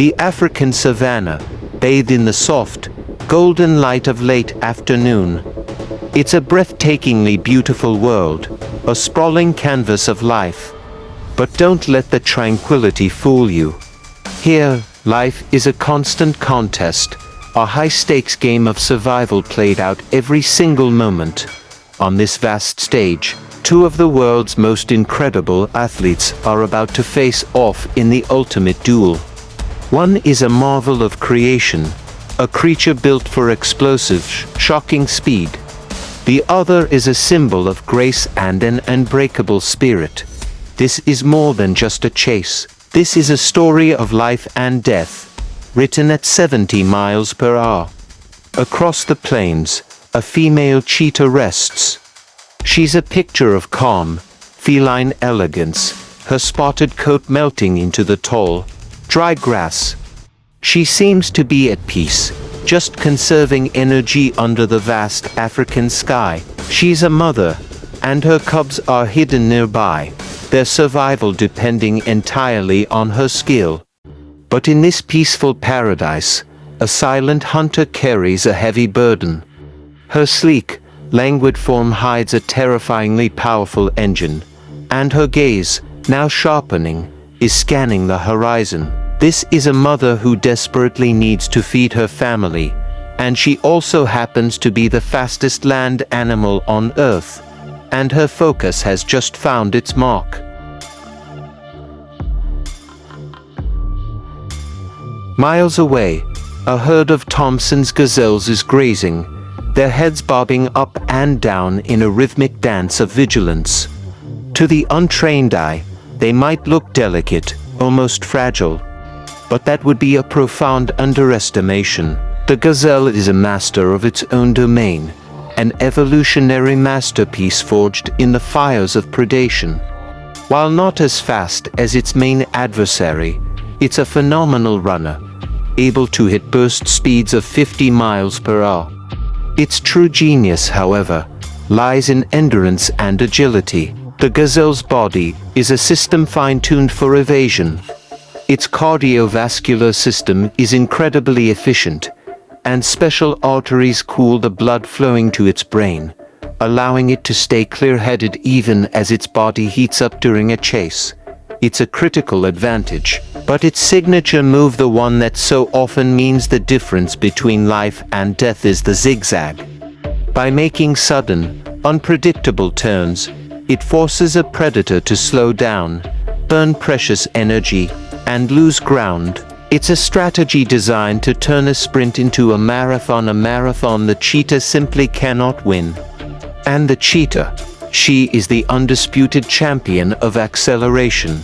The African Savanna, bathed in the soft, golden light of late afternoon. It's a breathtakingly beautiful world, a sprawling canvas of life. But don't let the tranquility fool you. Here, life is a constant contest, a high-stakes game of survival played out every single moment. On this vast stage, two of the world's most incredible athletes are about to face off in the ultimate duel. One is a marvel of creation, a creature built for explosive, shocking speed. The other is a symbol of grace and an unbreakable spirit. This is more than just a chase. This is a story of life and death, written at 70 miles per hour. Across the plains, a female cheetah rests. She's a picture of calm, feline elegance, her spotted coat melting into the tall, dry grass. She seems to be at peace, just conserving energy under the vast African sky. She's a mother, and her cubs are hidden nearby, their survival depending entirely on her skill. But in this peaceful paradise, a silent hunter carries a heavy burden. Her sleek, languid form hides a terrifyingly powerful engine, and her gaze, now sharpening, is scanning the horizon. This is a mother who desperately needs to feed her family, and she also happens to be the fastest land animal on Earth, and her focus has just found its mark. Miles away, a herd of Thompson's gazelles is grazing, their heads bobbing up and down in a rhythmic dance of vigilance. To the untrained eye, they might look delicate, almost fragile. But that would be a profound underestimation. The gazelle is a master of its own domain, an evolutionary masterpiece forged in the fires of predation. While not as fast as its main adversary, it's a phenomenal runner, able to hit burst speeds of 50 miles per hour. Its true genius, however, lies in endurance and agility. The gazelle's body is a system fine-tuned for evasion. Its cardiovascular system is incredibly efficient, and special arteries cool the blood flowing to its brain, allowing it to stay clear-headed even as its body heats up during a chase. It's a critical advantage, but its signature move, the one that so often means the difference between life and death, is the zigzag. By making sudden, unpredictable turns, it forces a predator to slow down, burn precious energy, and lose ground. It's a strategy designed to turn a sprint into a marathon the cheetah simply cannot win. And the cheetah, she is the undisputed champion of acceleration.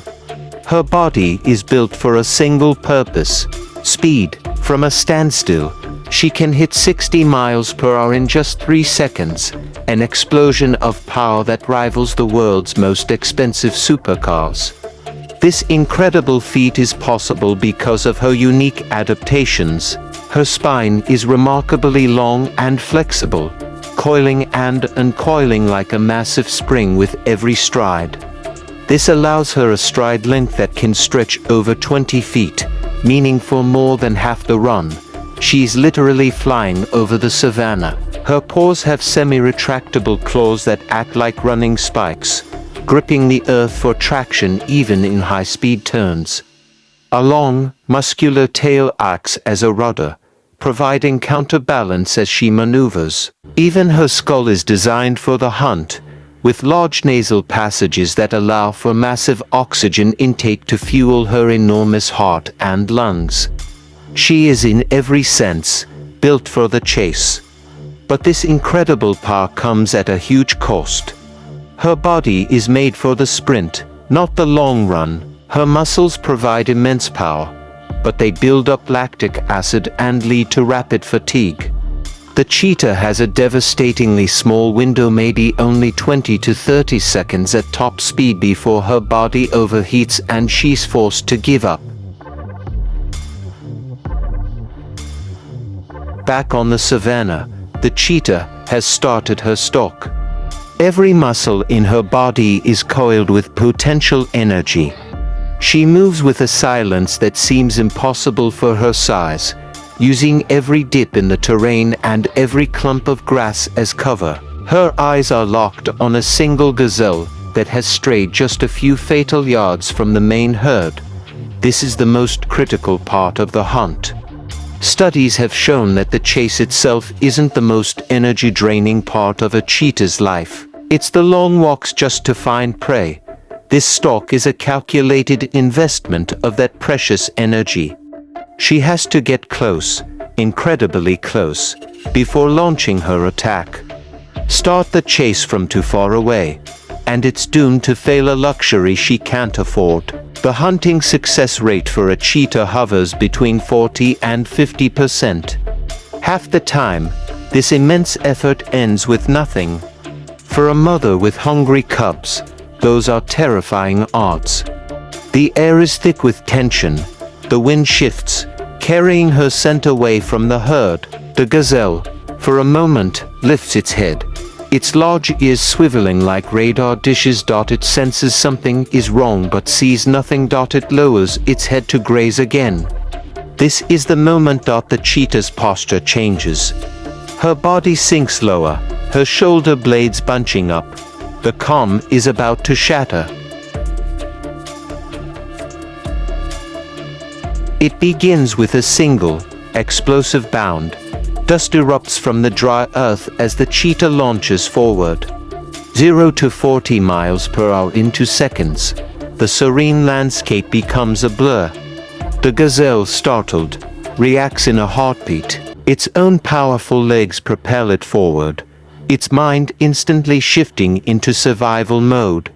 Her body is built for a single purpose: speed. From a standstill, she can hit 60 miles per hour in just 3 seconds, an explosion of power that rivals the world's most expensive supercars. This incredible feat is possible because of her unique adaptations. Her spine is remarkably long and flexible, coiling and uncoiling like a massive spring with every stride. This allows her a stride length that can stretch over 20 feet, meaning for more than half the run, she's literally flying over the savanna. Her paws have semi-retractable claws that act like running spikes, gripping the earth for traction even in high-speed turns. A long, muscular tail acts as a rudder, providing counterbalance as she maneuvers. Even her skull is designed for the hunt, with large nasal passages that allow for massive oxygen intake to fuel her enormous heart and lungs. She is in every sense built for the chase. But this incredible power comes at a huge cost. Her body is made for the sprint, not the long run. Her muscles provide immense power, but they build up lactic acid and lead to rapid fatigue. The cheetah has a devastatingly small window, maybe only 20 to 30 seconds at top speed, before her body overheats and she's forced to give up. Back on the savanna, the cheetah has started her stalk. Every muscle in her body is coiled with potential energy. She moves with a silence that seems impossible for her size, using every dip in the terrain and every clump of grass as cover. Her eyes are locked on a single gazelle that has strayed just a few fatal yards from the main herd. This is the most critical part of the hunt. Studies have shown that the chase itself isn't the most energy-draining part of a cheetah's life. It's the long walks just to find prey. This stalk is a calculated investment of that precious energy. She has to get close, incredibly close, before launching her attack. Start the chase from too far away, and it's doomed to fail, a luxury she can't afford. The hunting success rate for a cheetah hovers between 40 and 50%. Half the time, this immense effort ends with nothing. For a mother with hungry cubs, those are terrifying odds. The air is thick with tension. The wind shifts, carrying her scent away from the herd. The gazelle, for a moment, lifts its head. Its large ears swiveling like radar dishes. It senses something is wrong but sees nothing. It lowers its head to graze again. This is the moment the cheetah's posture changes. Her body sinks lower, her shoulder blades bunching up. The calm is about to shatter. It begins with a single, explosive bound. Dust erupts from the dry earth as the cheetah launches forward. 0 to 40 miles per hour into seconds. The serene landscape becomes a blur. The gazelle, startled, reacts in a heartbeat. Its own powerful legs propel it forward, its mind instantly shifting into survival mode.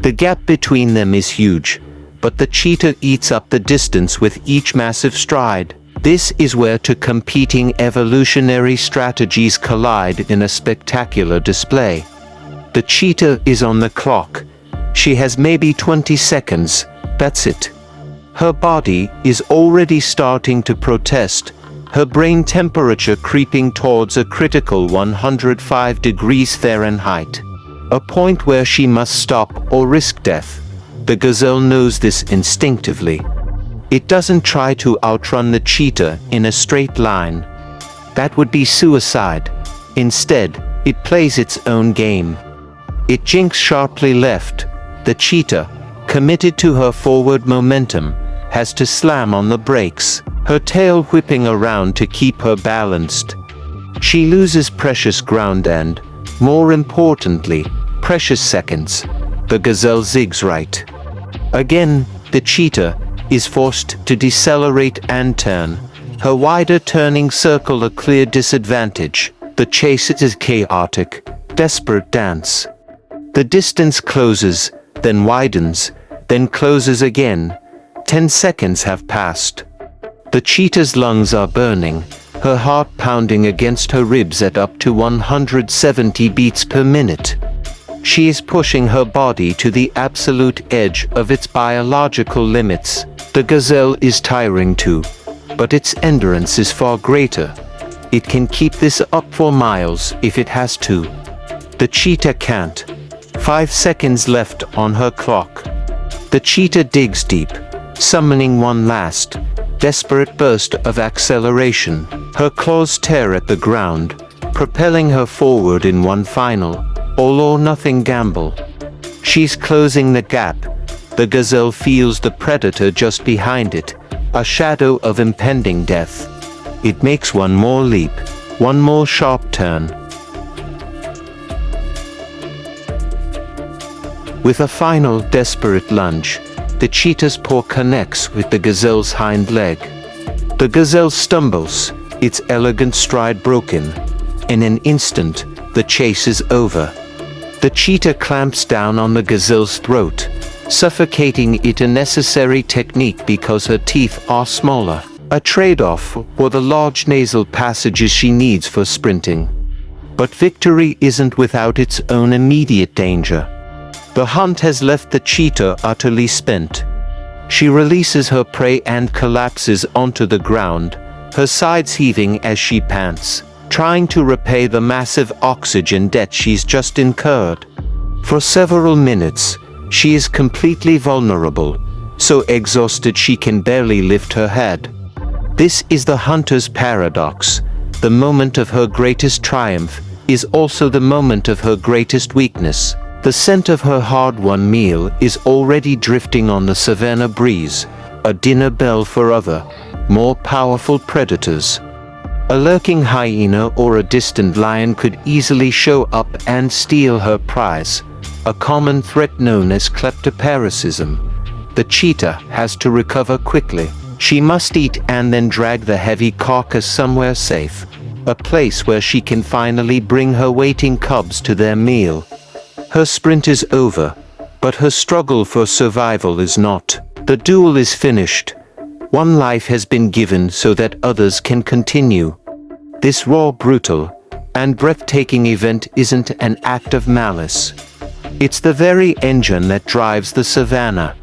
The gap between them is huge, but the cheetah eats up the distance with each massive stride. This is where two competing evolutionary strategies collide in a spectacular display. The cheetah is on the clock. She has maybe 20 seconds, that's it. Her body is already starting to protest, her brain temperature creeping towards a critical 105 degrees Fahrenheit. A point where she must stop or risk death. The gazelle knows this instinctively. It doesn't try to outrun the cheetah in a straight line. That would be suicide. Instead, it plays its own game. It jinks sharply left. The cheetah, committed to her forward momentum, has to slam on the brakes, her tail whipping around to keep her balanced. She loses precious ground and, more importantly, precious seconds. The gazelle zigs right. Again, the cheetah is forced to decelerate and turn, her wider turning circle a clear disadvantage. The chase is a chaotic, desperate dance. The distance closes, then widens, then closes again. 10 seconds have passed. The cheetah's lungs are burning, her heart pounding against her ribs at up to 170 beats per minute. She is pushing her body to the absolute edge of its biological limits. The gazelle is tiring too, but its endurance is far greater. It can keep this up for miles if it has to. The cheetah can't. 5 seconds left on her clock. The cheetah digs deep, summoning one last, desperate burst of acceleration. Her claws tear at the ground, propelling her forward in one final, all-or-nothing gamble. She's closing the gap. The gazelle feels the predator just behind it, a shadow of impending death. It makes one more leap, one more sharp turn. With a final desperate lunge, the cheetah's paw connects with the gazelle's hind leg. The gazelle stumbles, its elegant stride broken. In an instant, the chase is over. The cheetah clamps down on the gazelle's throat, suffocating it, a necessary technique because her teeth are smaller. A trade-off for the large nasal passages she needs for sprinting. But victory isn't without its own immediate danger. The hunt has left the cheetah utterly spent. She releases her prey and collapses onto the ground, her sides heaving as she pants, trying to repay the massive oxygen debt she's just incurred. For several minutes, she is completely vulnerable, so exhausted she can barely lift her head. This is the hunter's paradox. The moment of her greatest triumph is also the moment of her greatest weakness. The scent of her hard-won meal is already drifting on the savanna breeze, a dinner bell for other, more powerful predators. A lurking hyena or a distant lion could easily show up and steal her prize, a common threat known as kleptoparasitism. The cheetah has to recover quickly. She must eat and then drag the heavy carcass somewhere safe, a place where she can finally bring her waiting cubs to their meal. Her sprint is over, but her struggle for survival is not. The duel is finished. One life has been given so that others can continue. This raw, brutal, and breathtaking event isn't an act of malice. It's the very engine that drives the savanna.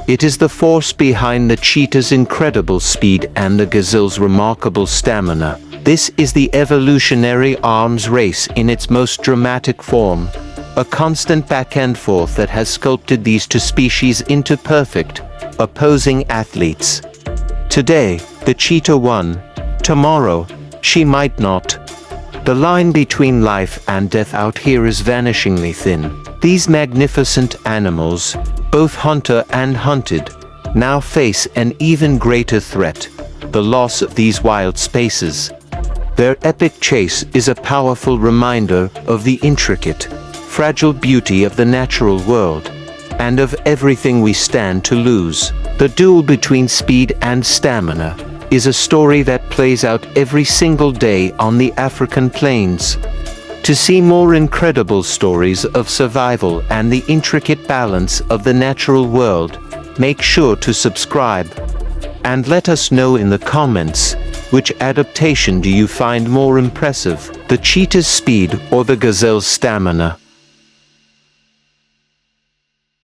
It is the force behind the cheetah's incredible speed and the gazelle's remarkable stamina. This is the evolutionary arms race in its most dramatic form, a constant back and forth that has sculpted these two species into perfect, opposing athletes. Today, the cheetah won. Tomorrow, she might not. The line between life and death out here is vanishingly thin. These magnificent animals, both hunter and hunted, now face an even greater threat: the loss of these wild spaces. Their epic chase is a powerful reminder of the intricate, fragile beauty of the natural world, and of everything we stand to lose. The duel between speed and stamina is a story that plays out every single day on the African plains. To see more incredible stories of survival and the intricate balance of the natural world, make sure to subscribe. And let us know in the comments, which adaptation do you find more impressive, the cheetah's speed or the gazelle's stamina?